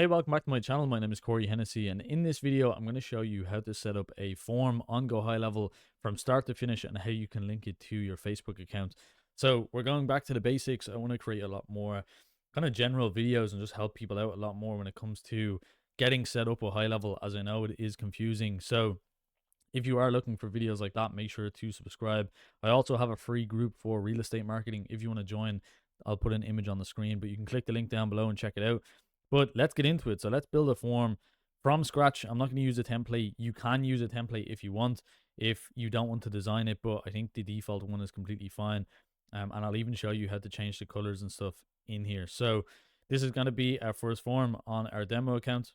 Hey, welcome back to my channel. My name is Corey Hennessy, and in this video, I'm going to show you how to set up a form on GoHighLevel from start to finish and how you can link it to your Facebook account. So we're going back to the basics. I want to create a lot more kind of general videos and just help people out a lot more when it comes to getting set up with HighLevel, as I know it is confusing. So if you are looking for videos like that, make sure to subscribe. I also have a free group for real estate marketing. If you want to join, I'll put an image on the screen, but you can click the link down below and check it out. But let's get into it. So let's build a form from scratch. I'm not going to use a template. You can use a template if you want, if you don't want to design it, but I think the default one is completely fine. And I'll even show you how to change the colors and stuff in here. So this is going to be our first form on our demo account.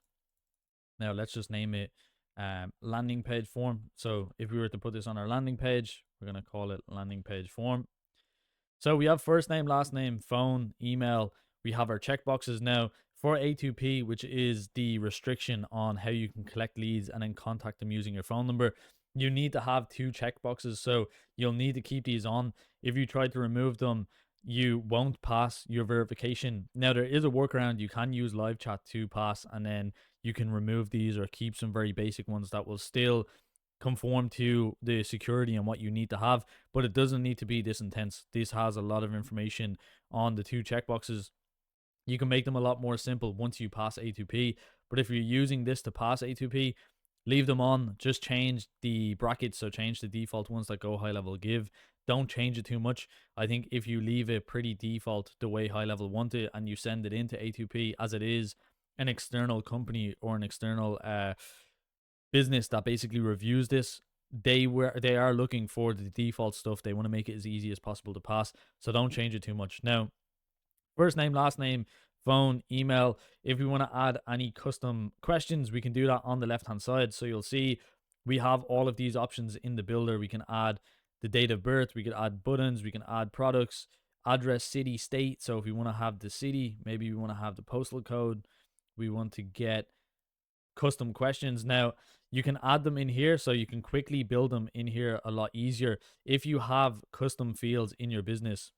Now let's just name it landing page form. So if we were to put this on our landing page, we're going to call it landing page form. So we have first name, last name, phone, email. We have our checkboxes now for A2P, which is the restriction on how you can collect leads and then contact them using your phone number. You need to have two checkboxes, so you'll need to keep these on. If you try to remove them, you won't pass your verification. Now, there is a workaround. You can use live chat to pass, and then you can remove these or keep some very basic ones that will still conform to the security and what you need to have, but it doesn't need to be this intense. This has a lot of information on the two checkboxes. You can make them a lot more simple once you pass A2P, but if you're using this to pass A2P, leave them on. Just change the brackets, so change the default ones that GoHighLevel give. Don't change it too much. I think if you leave it pretty default the way HighLevel want it and you send it into A2P as it is an external company or an external business that basically reviews this, they are looking for the default stuff. They want to make it as easy as possible to pass, so don't change it too much. Now, first name, last name, phone, email. If we want to add any custom questions, we can do that on the left hand side. So you'll see we have all of these options in the builder. We can add the date of birth, we could add buttons, we can add products, address, city, state. So if we want to have the city, maybe we want to have the postal code, we want to get custom questions. Now you can add them in here, so you can quickly build them in here a lot easier if you have custom fields in your business.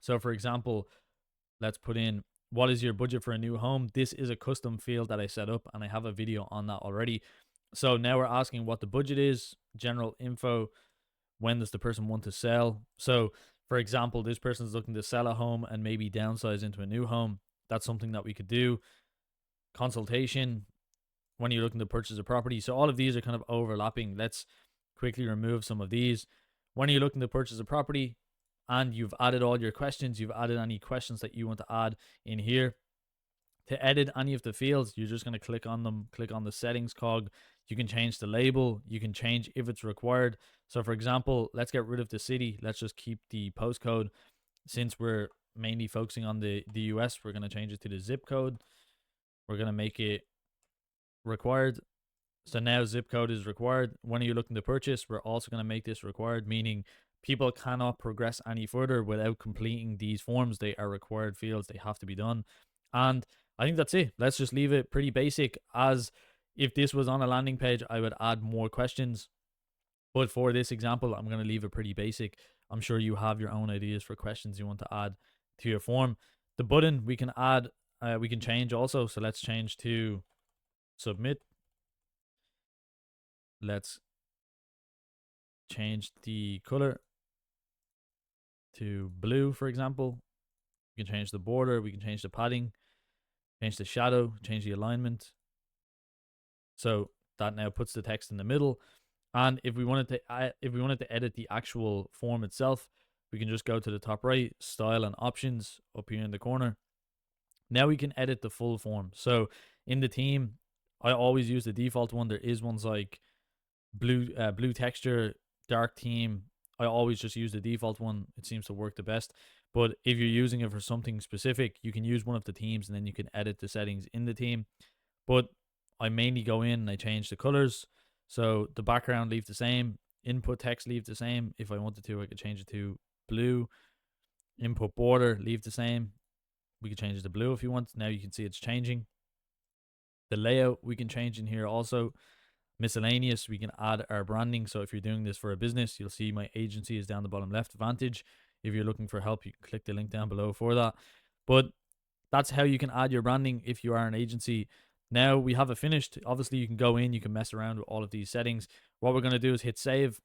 So for example, let's put in, what is your budget for a new home? This is a custom field that I set up and I have a video on that already. So now we're asking what the budget is, general info, when does the person want to sell? So for example, this person is looking to sell a home and maybe downsize into a new home. That's something that we could do. Consultation, when you're looking to purchase a property. So all of these are kind of overlapping. Let's quickly remove some of these. When you're looking to purchase a property and you've added all your questions, you've added any questions that you want to add in here. To edit any of the fields, you're just going to click on them, click on the settings cog. You can change the label. You can change if it's required. So for example, let's get rid of the city. Let's just keep the postcode. Since we're mainly focusing on the US, we're going to change it to the zip code. We're going to make it required. So now zip code is required. When you're looking to purchase, we're also going to make this required, meaning people cannot progress any further without completing these forms. They are required fields. They have to be done. And I think that's it. Let's just leave it pretty basic. As if this was on a landing page, I would add more questions. But for this example, I'm going to leave it pretty basic. I'm sure you have your own ideas for questions you want to add to your form. The button we can add, we can change also. So let's change to submit. Let's change the color to blue, for example. We can change the border, we can change the padding, change the shadow, change the alignment. So that now puts the text in the middle. And if we wanted to edit the actual form itself, we can just go to the top right, style and options up here in the corner. Now we can edit the full form. So in the theme, I always use the default one. There is ones like blue texture, dark theme. I always just use the default one. It seems to work the best. But if you're using it for something specific, you can use one of the themes and then you can edit the settings in the theme. But I mainly go in and I change the colors. So the background leave the same, input text leave the same. If I wanted to, I could change it to blue. Input border leave the same. We could change it to blue if you want. Now you can see it's changing. The layout we can change in here also. Miscellaneous, we can add our branding. So if you're doing this for a business, you'll see my agency is down the bottom left, Vantage. If you're looking for help, you can click the link down below for that. But that's how you can add your branding if you are an agency. Now we have it finished. Obviously, you can go in, you can mess around with all of these settings. What we're going to do is hit save.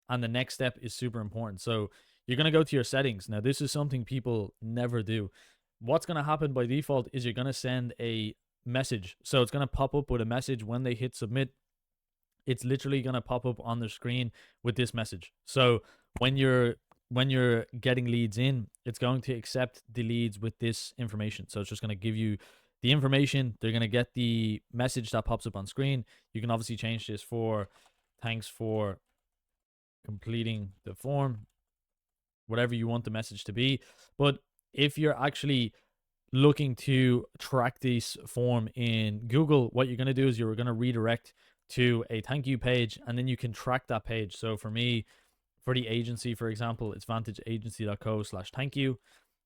And the next step is super important. So you're going to go to your settings. Now, this is something people never do. What's going to happen by default is you're going to send a message. So it's going to pop up with a message when they hit submit. It's literally going to pop up on the screen with this message. So when you're getting leads in, it's going to accept the leads with this information. So it's just going to give you the information. They're going to get the message that pops up on screen. You can obviously change this for thanks for completing the form, whatever you want the message to be. But if you're actually looking to track this form in Google, what you're going to do is you're going to redirect to a thank you page, and then you can track that page. So for me, for the agency, for example, it's vantageagency.co/thank you.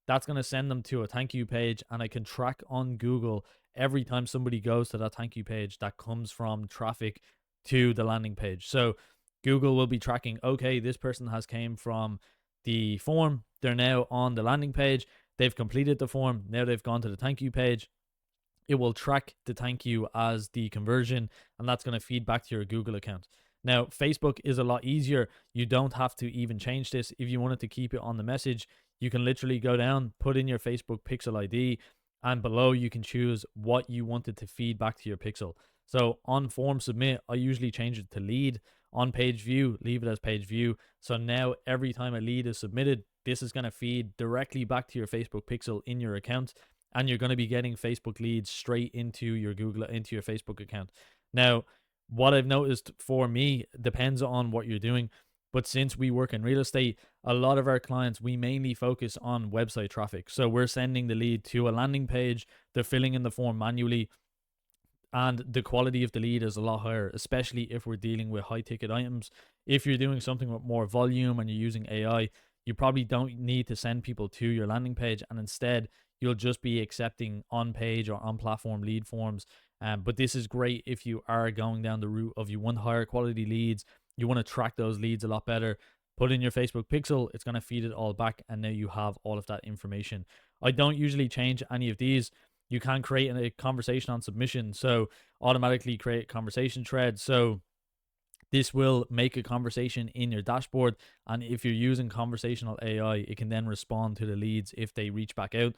That's going to send them to a thank you page, and I can track on Google every time somebody goes to that thank you page that comes from traffic to the landing page. So Google will be tracking, okay, this person has came from the form, they're now on the landing page, they've completed the form, now they've gone to the thank you page. It will track the thank you as the conversion, and that's going to feed back to your Google account. Now, Facebook is a lot easier. You don't have to even change this. If you wanted to keep it on the message, you can literally go down, put in your Facebook pixel ID, and below you can choose what you wanted to feed back to your pixel. So on form submit, I usually change it to lead. On page view, leave it as page view. So now every time a lead is submitted, this is going to feed directly back to your Facebook pixel in your account, and you're going to be getting Facebook leads straight into your into your Facebook account. Now, what I've noticed for me depends on what you're doing, but since we work in real estate, a lot of our clients, we mainly focus on website traffic. So we're sending the lead to a landing page, they're filling in the form manually, and the quality of the lead is a lot higher, especially if we're dealing with high ticket items. If you're doing something with more volume and you're using AI, you probably don't need to send people to your landing page, and instead you'll just be accepting on page or on platform lead forms. But this is great if you are going down the route of you want higher quality leads, you want to track those leads a lot better. Put in your Facebook pixel, it's going to feed it all back, and now you have all of that information. I don't usually change any of these. You can create a conversation on submission, so automatically create conversation threads. So this will make a conversation in your dashboard, and if you're using conversational AI, it can then respond to the leads if they reach back out.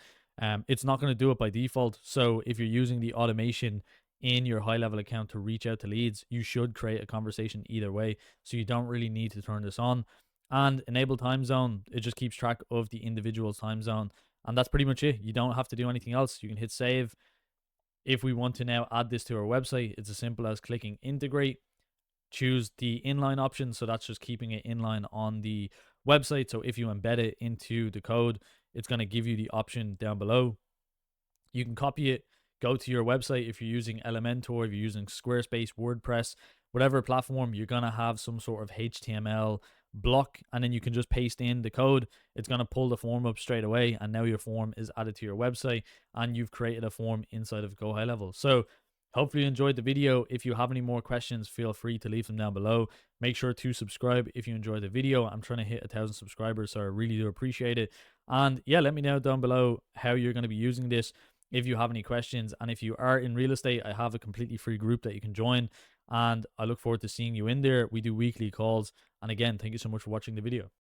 It's not going to do it by default, so if you're using the automation in your HighLevel account to reach out to leads, you should create a conversation either way, so you don't really need to turn this on. And enable time zone, it just keeps track of the individual's time zone, and that's pretty much it. You don't have to do anything else. You can hit save. If we want to now add this to our website, it's as simple as clicking integrate, choose the inline option. So that's just keeping it inline on the website. So if you embed it into the code, it's going to give you the option down below. You can copy it, go to your website. If you're using Elementor, if you're using Squarespace, WordPress, whatever platform, you're going to have some sort of HTML block, and then you can just paste in the code. It's going to pull the form up straight away, and now your form is added to your website, and you've created a form inside of GoHighLevel. So hopefully you enjoyed the video. If you have any more questions, feel free to leave them down below. Make sure to subscribe if you enjoyed the video. I'm trying to hit 1,000 subscribers, so I really do appreciate it. And yeah, let me know down below how you're going to be using this, if you have any questions. And if you are in real estate, I have a completely free group that you can join, and I look forward to seeing you in there. We do weekly calls. And again, thank you so much for watching the video.